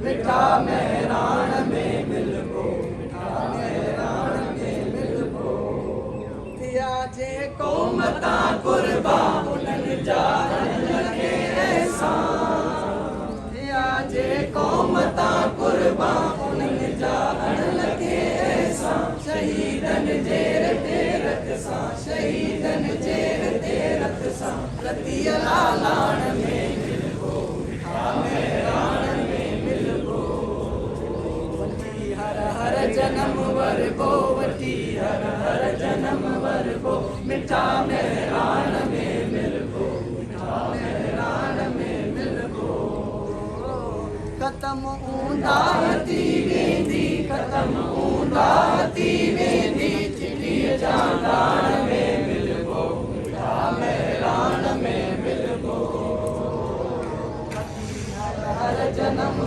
मिठा मेहरान में मिलबो, मिठा मेहरान में मिलबो। थिया जे क़ौम तां क़ुर्बान उन्हनि जा लखे एहसान। थिया जे क़ौम तां क़ुर्बान उन्हनि जा लखे एहसान। शहीदनि जे रते रत सां, शहीदनि जे रते रत सां रतीअ लालाण में मिलबो, मिठा मेहरान में मिलबो। वठी हर हर जनम वरबो, वठी हर हर जनम वरबो, मिठा मेहरान में मिलबो, मिठा मेहरान में मिलबो। ख़त्म ऊंदा थी वेंदी, ख़त्म ऊंदा थी वेंदी चिठीअ जा दाण में मिलबो, मिठा मेहरान में मिलबो। हर हर जनम